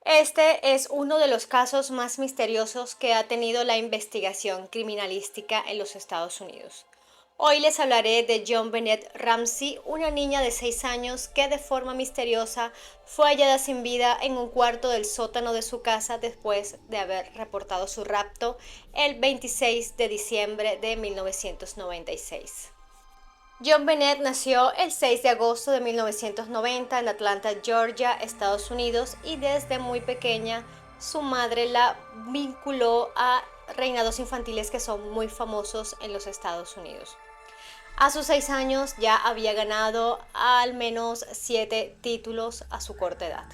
Este es uno de los casos más misteriosos que ha tenido la investigación criminalística en los Estados Unidos. Hoy les hablaré de John Bennett Ramsey, una niña de 6 años que de forma misteriosa fue hallada sin vida en un cuarto del sótano de su casa después de haber reportado su rapto el 26 de diciembre de 1996. John Bennett nació el 6 de agosto de 1990 en Atlanta, Georgia, Estados Unidos, y desde muy pequeña su madre la vinculó a reinados infantiles que son muy famosos en los Estados Unidos. A sus 6 años ya había ganado al menos 7 títulos a su corta edad.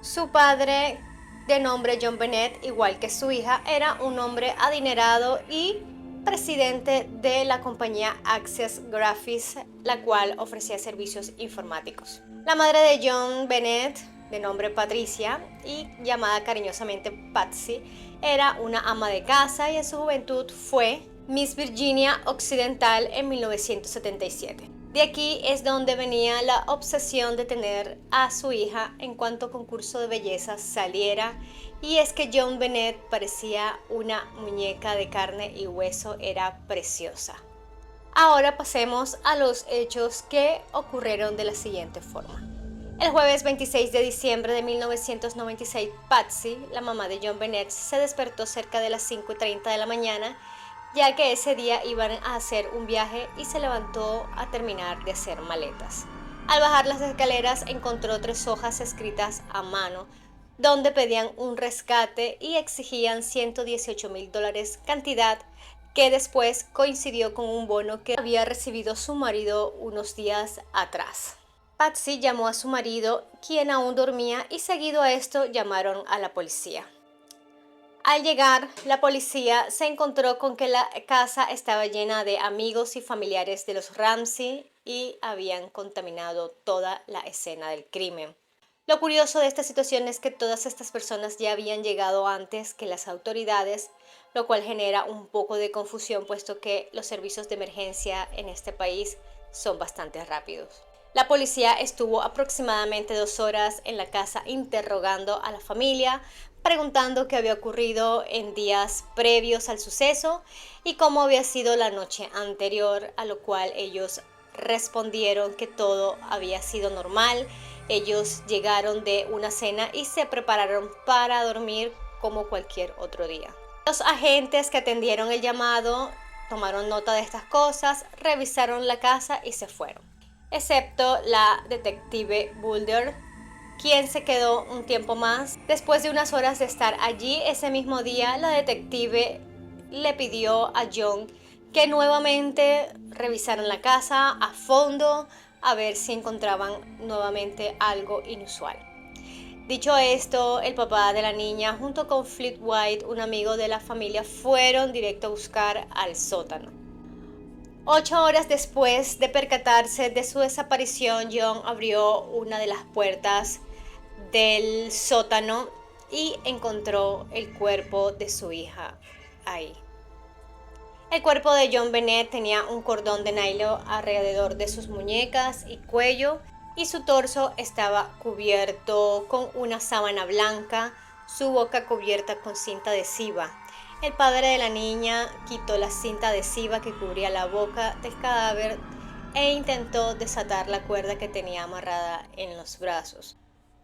Su padre, de nombre John Bennett, igual que su hija, era un hombre adinerado y presidente de la compañía Access Graphics, la cual ofrecía servicios informáticos. La madre de John Bennett, de nombre Patricia y llamada cariñosamente Patsy, era una ama de casa y en su juventud fue Miss Virginia Occidental en 1977. De aquí es donde venía la obsesión de tener a su hija en cuanto concurso de belleza saliera, y es que John Bennett parecía una muñeca de carne y hueso, era preciosa. Ahora pasemos a los hechos que ocurrieron de la siguiente forma. El jueves 26 de diciembre de 1996, Patsy, la mamá de John Bennett, se despertó cerca de las 5:30 de la mañana, ya que ese día iban a hacer un viaje, y se levantó a terminar de hacer maletas. Al bajar las escaleras encontró 3 hojas escritas a mano, donde pedían un rescate y exigían $118,000, cantidad que después coincidió con un bono que había recibido su marido unos días atrás. Patsy llamó a su marido, quien aún dormía, y seguido a esto llamaron a la policía. Al llegar, la policía se encontró con que la casa estaba llena de amigos y familiares de los Ramsey y habían contaminado toda la escena del crimen. Lo curioso de esta situación es que todas estas personas ya habían llegado antes que las autoridades, lo cual genera un poco de confusión, puesto que los servicios de emergencia en este país son bastante rápidos. La policía estuvo aproximadamente 2 horas en la casa interrogando a la familia, preguntando qué había ocurrido en días previos al suceso y cómo había sido la noche anterior, a lo cual ellos respondieron que todo había sido normal. Ellos llegaron de una cena y se prepararon para dormir como cualquier otro día. Los agentes que atendieron el llamado tomaron nota de estas cosas, revisaron la casa y se fueron, excepto la detective Boulder, quien se quedó un tiempo más. Después de unas horas de estar allí, ese mismo día la detective le pidió a John que nuevamente revisaran la casa a fondo, a ver si encontraban nuevamente algo inusual. Dicho esto, el papá de la niña junto con Fleet White, un amigo de la familia, fueron directo a buscar al sótano. 8 horas después de percatarse de su desaparición, John abrió una de las puertas del sótano y encontró el cuerpo de su hija ahí. El cuerpo de John Bennett tenía un cordón de nylon alrededor de sus muñecas y cuello, y su torso estaba cubierto con una sábana blanca, su boca cubierta con cinta adhesiva. El padre de la niña quitó la cinta adhesiva que cubría la boca del cadáver e intentó desatar la cuerda que tenía amarrada en los brazos,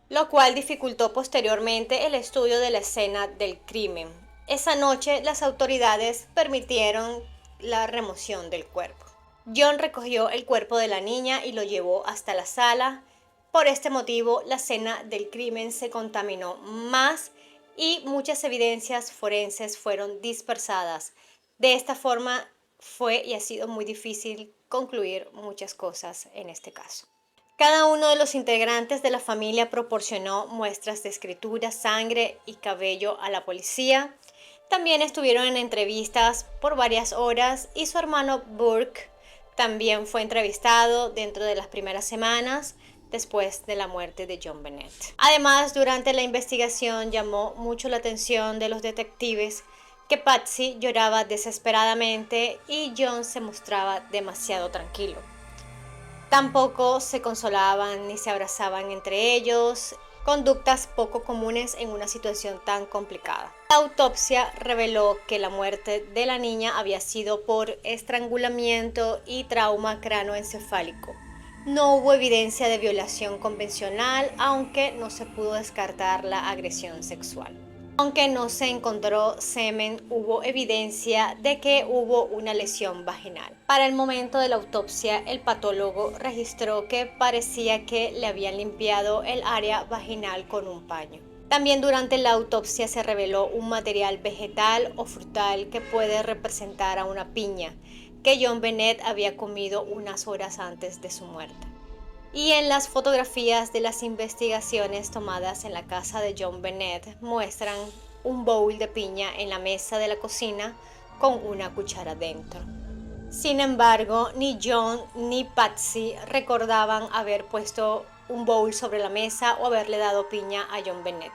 lo cual dificultó posteriormente el estudio de la escena del crimen. Esa noche las autoridades permitieron la remoción del cuerpo. John recogió el cuerpo de la niña y lo llevó hasta la sala. Por este motivo, la escena del crimen se contaminó más y muchas evidencias forenses fueron dispersadas. De esta forma fue y ha sido muy difícil concluir muchas cosas en este caso. Cada uno de los integrantes de la familia proporcionó muestras de escritura, sangre y cabello a la policía. También estuvieron en entrevistas por varias horas, y su hermano Burke también fue entrevistado dentro de las primeras semanas después de la muerte de John Bennett. Además, durante la investigación llamó mucho la atención de los detectives que Patsy lloraba desesperadamente y John se mostraba demasiado tranquilo. Tampoco se consolaban ni se abrazaban entre ellos, conductas poco comunes en una situación tan complicada. La autopsia reveló que la muerte de la niña había sido por estrangulamiento y trauma cranoencefálico. No hubo evidencia de violación convencional, aunque no se pudo descartar la agresión sexual. Aunque no se encontró semen, hubo evidencia de que hubo una lesión vaginal. Para el momento de la autopsia, el patólogo registró que parecía que le habían limpiado el área vaginal con un paño. También durante la autopsia se reveló un material vegetal o frutal que puede representar a una piña, que John Bennett había comido unas horas antes de su muerte. Y en las fotografías de las investigaciones tomadas en la casa de John Bennett muestran un bowl de piña en la mesa de la cocina con una cuchara dentro. Sin embargo, ni John ni Patsy recordaban haber puesto un bowl sobre la mesa o haberle dado piña a John Bennett.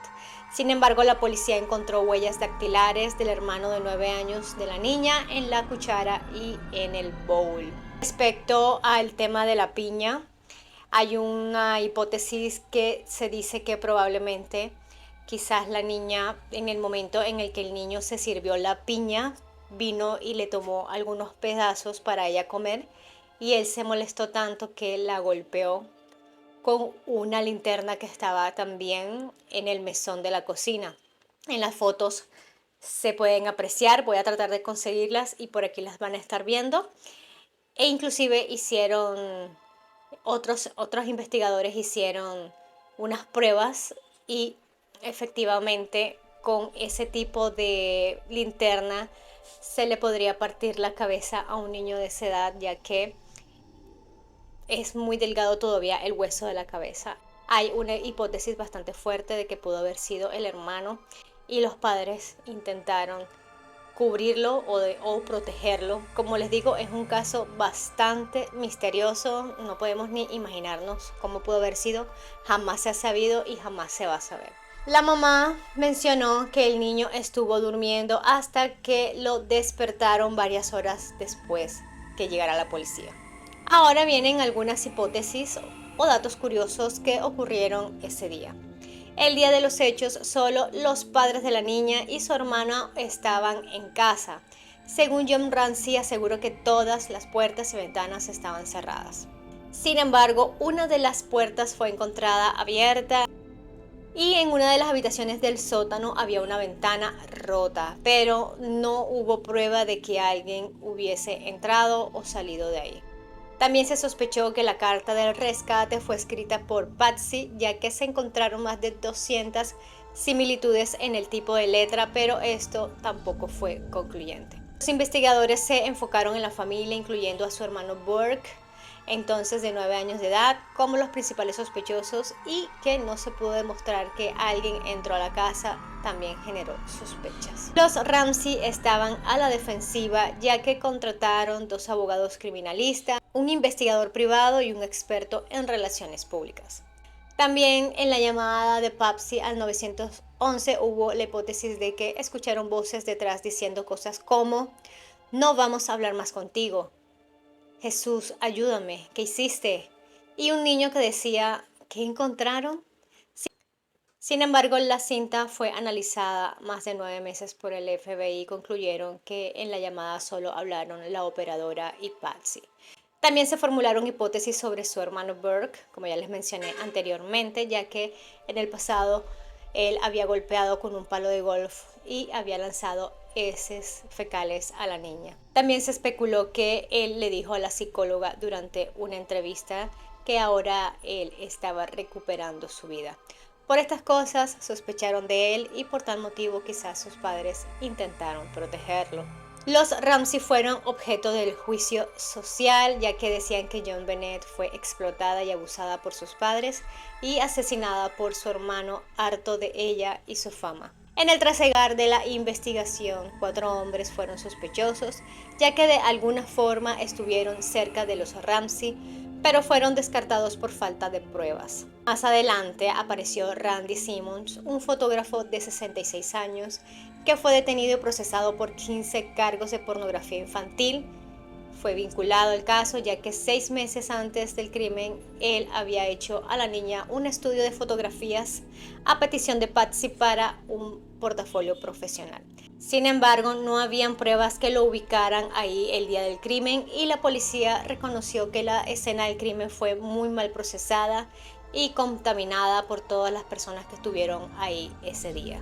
Sin embargo, la policía encontró huellas dactilares del hermano de 9 años de la niña en la cuchara y en el bowl. Respecto al tema de la piña, hay una hipótesis que se dice que probablemente quizás la niña, en el momento en el que el niño se sirvió la piña, vino y le tomó algunos pedazos para ella comer y él se molestó tanto que la golpeó con una linterna que estaba también en el mesón de la cocina. En las fotos se pueden apreciar, voy a tratar de conseguirlas y por aquí las van a estar viendo. E inclusive otros investigadores hicieron unas pruebas y efectivamente con ese tipo de linterna se le podría partir la cabeza a un niño de esa edad, ya que es muy delgado todavía el hueso de la cabeza. Hay una hipótesis bastante fuerte de que pudo haber sido el hermano y los padres intentaron cubrirlo o protegerlo. Como les digo, es un caso bastante misterioso, no podemos ni imaginarnos cómo pudo haber sido, jamás se ha sabido y jamás se va a saber. La mamá mencionó que el niño estuvo durmiendo hasta que lo despertaron varias horas después que llegara la policía. Ahora vienen algunas hipótesis o datos curiosos que ocurrieron ese día. El día de los hechos, solo los padres de la niña y su hermano estaban en casa. Según John Ramsey, aseguró que todas las puertas y ventanas estaban cerradas. Sin embargo, una de las puertas fue encontrada abierta y en una de las habitaciones del sótano había una ventana rota, pero no hubo prueba de que alguien hubiese entrado o salido de ahí. También se sospechó que la carta del rescate fue escrita por Patsy, ya que se encontraron más de 200 similitudes en el tipo de letra, pero esto tampoco fue concluyente. Los investigadores se enfocaron en la familia, incluyendo a su hermano Burke, entonces de 9 años de edad, como los principales sospechosos, y que no se pudo demostrar que alguien entró a la casa también generó sospechas. Los Ramsey estaban a la defensiva, ya que contrataron 2 abogados criminalistas, un investigador privado y un experto en relaciones públicas. También en la llamada de Patsy al 911 hubo la hipótesis de que escucharon voces detrás diciendo cosas como: "No vamos a hablar más contigo", "Jesús, ayúdame, ¿qué hiciste?", y un niño que decía: "¿Qué encontraron?". Sin embargo, la cinta fue analizada más de 9 meses por el FBI y concluyeron que en la llamada solo hablaron la operadora y Patsy. También se formularon hipótesis sobre su hermano Burke, como ya les mencioné anteriormente, ya que en el pasado él había golpeado con un palo de golf y había lanzado heces fecales a la niña. También se especuló que él le dijo a la psicóloga durante una entrevista que ahora él estaba recuperando su vida. Por estas cosas sospecharon de él y por tal motivo quizás sus padres intentaron protegerlo. Los Ramsey fueron objeto del juicio social, ya que decían que John Bennett fue explotada y abusada por sus padres y asesinada por su hermano, harto de ella y su fama. En el trasegar de la investigación, 4 hombres fueron sospechosos, ya que de alguna forma estuvieron cerca de los Ramsey, pero fueron descartados por falta de pruebas. Más adelante apareció Randy Simmons, un fotógrafo de 66 años, que fue detenido y procesado por 15 cargos de pornografía infantil. fue vinculado al caso, ya que 6 meses antes del crimen, él había hecho a la niña un estudio de fotografías a petición de Patsy para un portafolio profesional. Sin embargo, no habían pruebas que lo ubicaran ahí el día del crimen y la policía reconoció que la escena del crimen fue muy mal procesada y contaminada por todas las personas que estuvieron ahí ese día.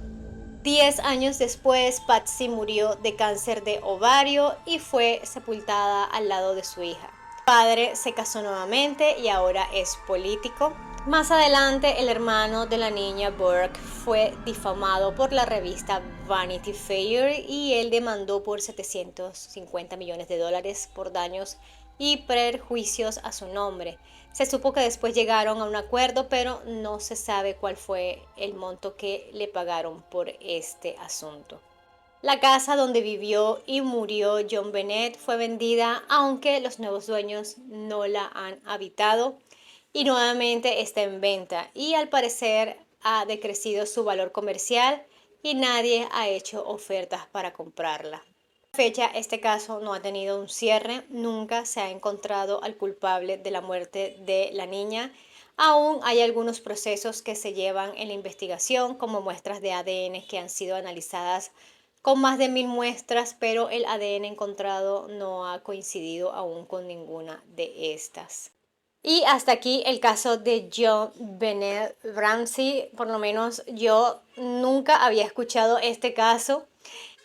10 años después, Patsy murió de cáncer de ovario y fue sepultada al lado de su hija. Su padre se casó nuevamente y ahora es político. Más adelante, el hermano de la niña, Burke, fue difamado por la revista Vanity Fair y él demandó por $750 millones por daños y perjuicios a su nombre. Se supo que después llegaron a un acuerdo, pero no se sabe cuál fue el monto que le pagaron por este asunto. La casa donde vivió y murió John Bennett fue vendida, aunque los nuevos dueños no la han habitado y nuevamente está en venta y al parecer ha decrecido su valor comercial y nadie ha hecho ofertas para comprarla. A la fecha, este caso no ha tenido un cierre, nunca se ha encontrado al culpable de la muerte de la niña. Aún hay algunos procesos que se llevan en la investigación, como muestras de ADN que han sido analizadas con más de 1000 muestras, pero el ADN encontrado no ha coincidido aún con ninguna de estas. Y hasta aquí el caso de John Bennett Ramsey. Por lo menos yo nunca había escuchado este caso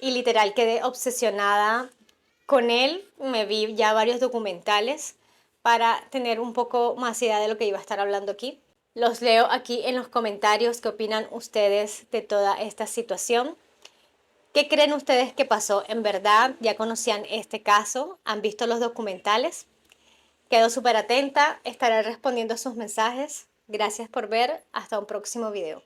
y literal quedé obsesionada con él. Me vi ya varios documentales para tener un poco más idea de lo que iba a estar hablando aquí. Los leo aquí en los comentarios qué opinan ustedes de toda esta situación. ¿Qué creen ustedes que pasó? ¿En verdad ya conocían este caso? ¿Han visto los documentales? Quedo súper atenta, estaré respondiendo a sus mensajes. Gracias por ver, hasta un próximo video.